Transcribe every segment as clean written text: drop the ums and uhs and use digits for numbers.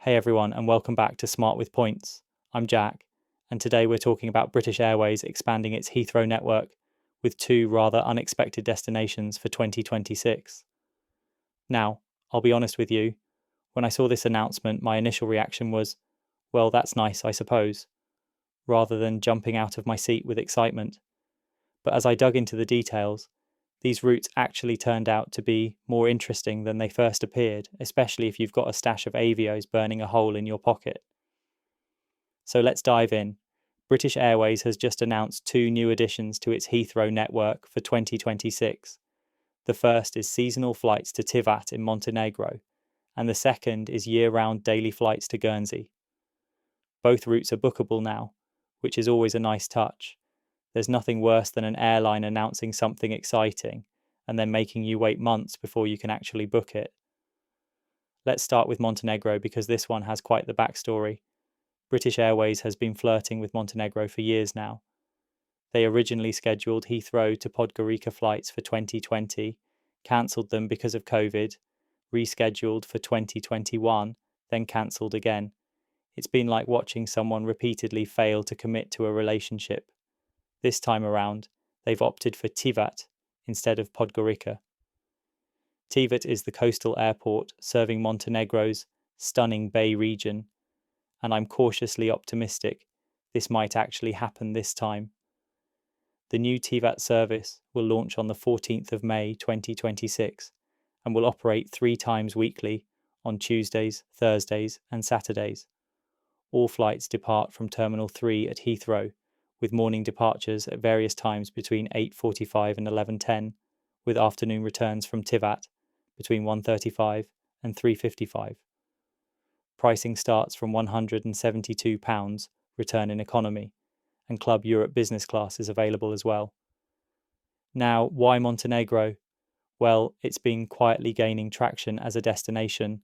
Hey everyone, and welcome back to Smart with Points. I'm Jack, and today we're talking about British Airways expanding its Heathrow network with two rather unexpected destinations for 2026. Now, I'll be honest with you, when I saw this announcement, my initial reaction was, well, that's nice, I suppose, rather than jumping out of my seat with excitement. But as I dug into the details, these routes actually turned out to be more interesting than they first appeared, especially if you've got a stash of Avios burning a hole in your pocket. So let's dive in. British Airways has just announced two new additions to its Heathrow network for 2026. The first is seasonal flights to Tivat in Montenegro, and the second is year-round daily flights to Guernsey. Both routes are bookable now, which is always a nice touch. There's nothing worse than an airline announcing something exciting and then making you wait months before you can actually book it. Let's start with Montenegro because this one has quite the backstory. British Airways has been flirting with Montenegro for years now. They originally scheduled Heathrow to Podgorica flights for 2020, cancelled them because of COVID, rescheduled for 2021, then cancelled again. It's been like watching someone repeatedly fail to commit to a relationship. This time around, they've opted for Tivat instead of Podgorica. Tivat is the coastal airport serving Montenegro's stunning bay region, and I'm cautiously optimistic this might actually happen this time. The new Tivat service will launch on the 14th of May 2026 and will operate 3 times weekly on Tuesdays, Thursdays and Saturdays. All flights depart from Terminal 3 at Heathrow, with morning departures at various times between 8:45 and 11:10, with afternoon returns from Tivat between 1:35 and 3:55. Pricing starts from £172, return in economy, and Club Europe Business Class is available as well. Now, why Montenegro? Well, it's been quietly gaining traction as a destination.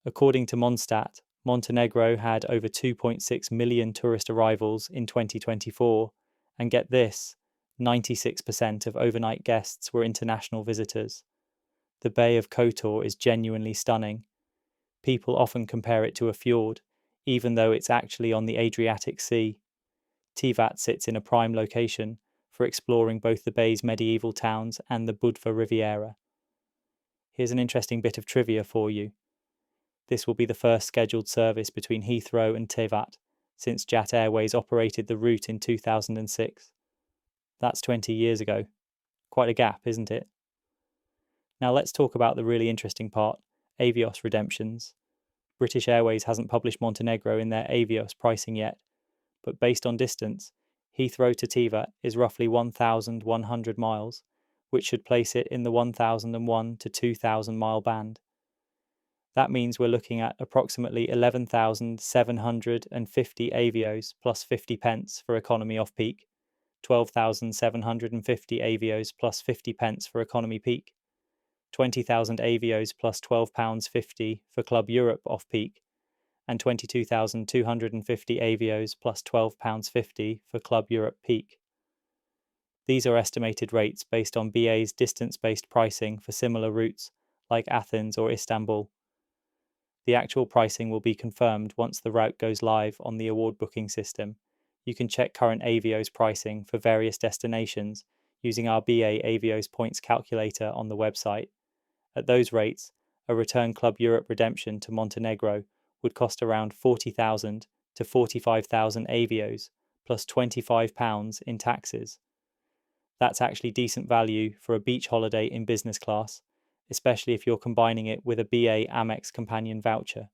According to Monstat, Montenegro had over 2.6 million tourist arrivals in 2024, and get this, 96% of overnight guests were international visitors. The Bay of Kotor is genuinely stunning. People often compare it to a fjord, even though it's actually on the Adriatic Sea. Tivat sits in a prime location for exploring both the bay's medieval towns and the Budva Riviera. Here's an interesting bit of trivia for you. This will be the first scheduled service between Heathrow and Tivat since Jet Airways operated the route in 2006. That's 20 years ago. Quite a gap, isn't it? Now let's talk about the really interesting part, Avios redemptions. British Airways hasn't published Montenegro in their Avios pricing yet, but based on distance, Heathrow to Tivat is roughly 1,100 miles, which should place it in the 1,001 to 2,000 mile band. That means we're looking at approximately 11,750 Avios plus 50 pence for economy off-peak, 12,750 Avios plus 50 pence for economy peak, 20,000 Avios plus £12.50 for Club Europe off-peak, and 22,250 Avios plus £12.50 for Club Europe peak. These are estimated rates based on BA's distance-based pricing for similar routes like Athens or Istanbul. The actual pricing will be confirmed once the route goes live on the award booking system. You can check current Avios pricing for various destinations using our BA Avios points calculator on the website. At those rates, a return Club Europe redemption to Montenegro would cost around 40,000 to 45,000 Avios plus £25 in taxes. That's actually decent value for a beach holiday in business class, especially if you're combining it with a BA Amex companion voucher.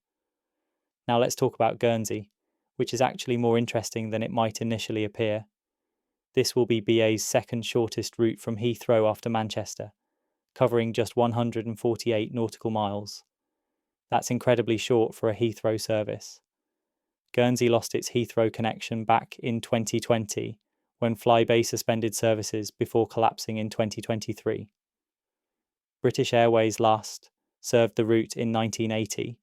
Now let's talk about Guernsey, which is actually more interesting than it might initially appear. This will be BA's second shortest route from Heathrow after Manchester, covering just 148 nautical miles. That's incredibly short for a Heathrow service. Guernsey lost its Heathrow connection back in 2020, when Flybe suspended services before collapsing in 2023. British Airways last served the route in 1980,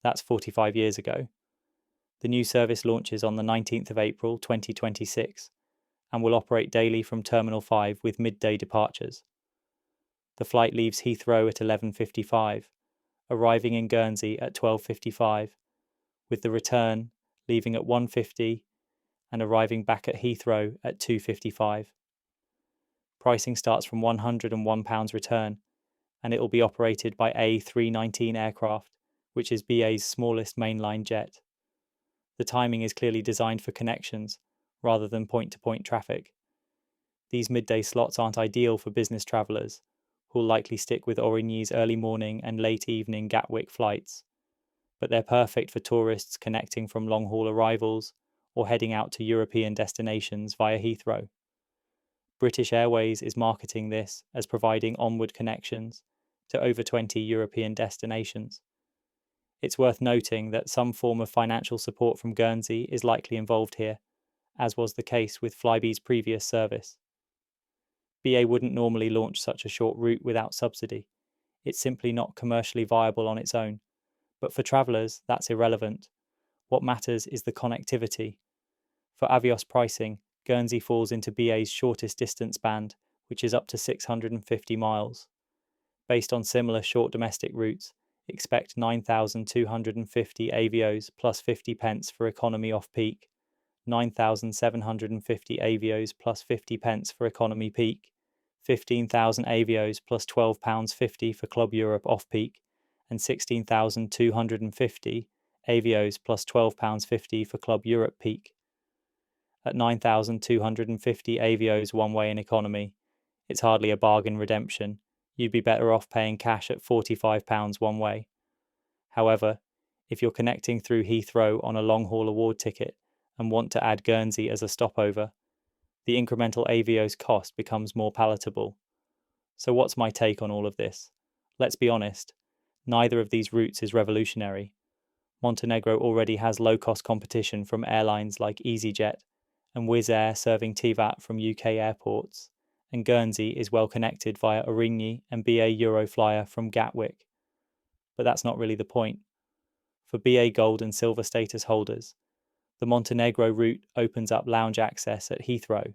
that's 45 years ago. The new service launches on the 19th of April 2026 and will operate daily from Terminal 5 with midday departures. The flight leaves Heathrow at 11:55, arriving in Guernsey at 12:55 with the return leaving at 1:50 and arriving back at Heathrow at 2:55. Pricing starts from £101 return, and it will be operated by A319 aircraft, which is BA's smallest mainline jet. The timing is clearly designed for connections rather than point-to-point traffic. These midday slots aren't ideal for business travellers, who'll likely stick with Origny's early morning and late evening Gatwick flights, but they're perfect for tourists connecting from long-haul arrivals or heading out to European destinations via Heathrow. British Airways is marketing this as providing onward connections to over 20 European destinations. It's worth noting that some form of financial support from Guernsey is likely involved here, as was the case with Flybe's previous service. BA wouldn't normally launch such a short route without subsidy. It's simply not commercially viable on its own. But for travellers, that's irrelevant. What matters is the connectivity. For Avios pricing, Guernsey falls into BA's shortest distance band, which is up to 650 miles. Based on similar short domestic routes, expect 9,250 Avios plus 50 pence for economy off-peak, 9,750 Avios plus 50 pence for economy peak, 15,000 Avios plus £12.50 for Club Europe off-peak, and 16,250 Avios plus £12.50 for Club Europe peak. At 9,250 Avios one-way in economy, it's hardly a bargain redemption. You'd be better off paying cash at £45 one way. However, if you're connecting through Heathrow on a long-haul award ticket and want to add Guernsey as a stopover, the incremental Avios cost becomes more palatable. So what's my take on all of this? Let's be honest, neither of these routes is revolutionary. Montenegro already has low-cost competition from airlines like EasyJet and Wizz Air serving Tivat from UK airports, and Guernsey is well connected via Origny and BA Euroflyer from Gatwick. But that's not really the point. For BA Gold and Silver status holders, the Montenegro route opens up lounge access at Heathrow,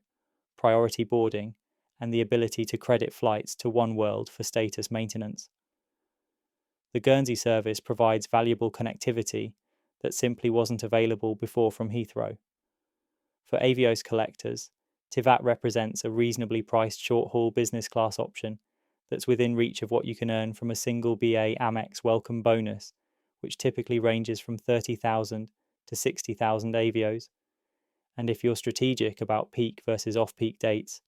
priority boarding, and the ability to credit flights to Oneworld for status maintenance. The Guernsey service provides valuable connectivity that simply wasn't available before from Heathrow. For Avios collectors, Tivat represents a reasonably priced short-haul business class option that's within reach of what you can earn from a single BA Amex welcome bonus, which typically ranges from 30,000 to 60,000 Avios. And if you're strategic about peak versus off-peak dates,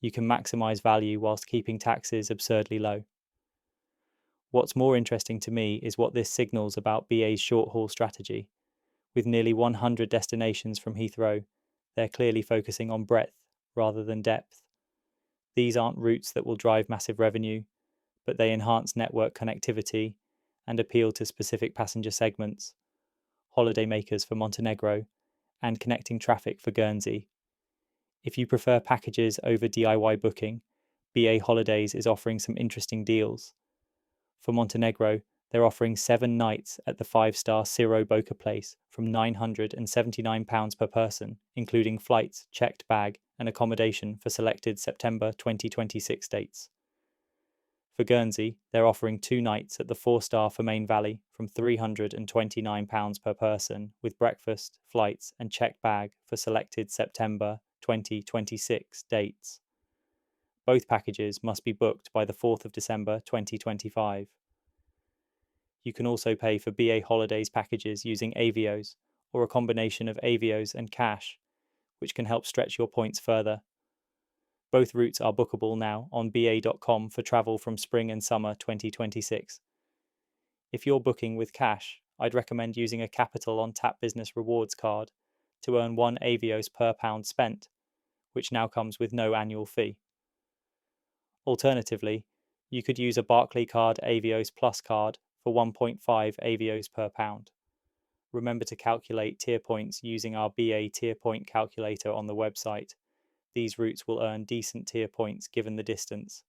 you can maximise value whilst keeping taxes absurdly low. What's more interesting to me is what this signals about BA's short-haul strategy. With nearly 100 destinations from Heathrow, they're clearly focusing on breadth rather than depth. These aren't routes that will drive massive revenue, but they enhance network connectivity and appeal to specific passenger segments, holidaymakers for Montenegro, and connecting traffic for Guernsey. If you prefer packages over DIY booking, BA Holidays is offering some interesting deals. For Montenegro, they're offering 7 nights at the 5-star Ciro Boca Place from £979 per person, including flights, checked bag, and accommodation for selected September 2026 dates. For Guernsey, they're offering 2 nights at the 4-star Fermain Valley from £329 per person, with breakfast, flights, and checked bag for selected September 2026 dates. Both packages must be booked by the 4th of December 2025. You can also pay for BA Holidays packages using Avios, or a combination of Avios and cash, which can help stretch your points further. Both routes are bookable now on ba.com for travel from spring and summer 2026. If you're booking with cash, I'd recommend using a Capital on Tap Business Rewards card to earn 1 Avios per pound spent, which now comes with no annual fee. Alternatively, you could use a Barclaycard Avios Plus card for 1.5 Avios per pound. Remember to calculate tier points using our BA tier point calculator on the website. These routes will earn decent tier points given the distance.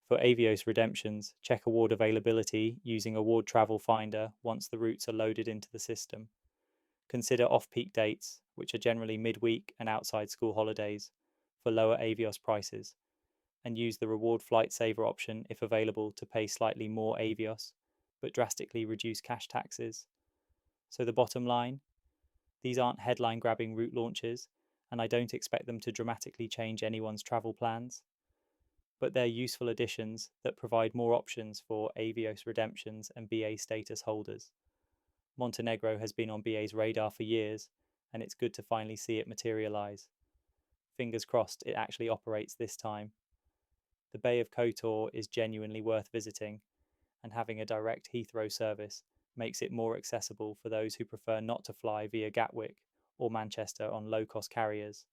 For Avios redemptions, check award availability using Award Travel Finder once the routes are loaded into the system. Consider off-peak dates, which are generally midweek and outside school holidays, for lower Avios prices, and use the Reward Flight Saver option if available to pay slightly more Avios, but drastically reduce cash taxes. So, the bottom line, these aren't headline grabbing route launches, and I don't expect them to dramatically change anyone's travel plans, but they're useful additions that provide more options for Avios redemptions and BA status holders. Montenegro has been on BA's radar for years, and it's good to finally see it materialise. Fingers crossed it actually operates this time. The Bay of Kotor is genuinely worth visiting, and having a direct Heathrow service makes it more accessible for those who prefer not to fly via Gatwick or Manchester on low-cost carriers.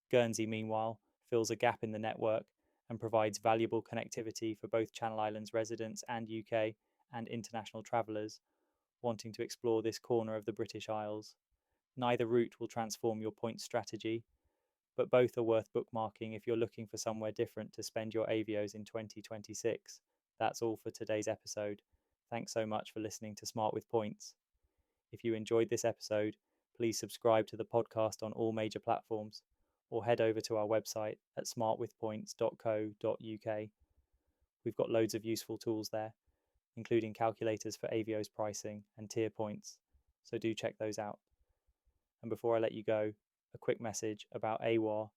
Guernsey, meanwhile, fills a gap in the network and provides valuable connectivity for both Channel Islands residents and UK and international travellers wanting to explore this corner of the British Isles. Neither route will transform your points strategy, but both are worth bookmarking if you're looking for somewhere different to spend your Avios in 2026. That's all for today's episode. Thanks so much for listening to Smart with Points. If you enjoyed this episode, please subscribe to the podcast on all major platforms or head over to our website at smartwithpoints.co.uk. We've got loads of useful tools there, including calculators for Avios pricing and tier points, so do check those out. And before I let you go, a quick message about AWAR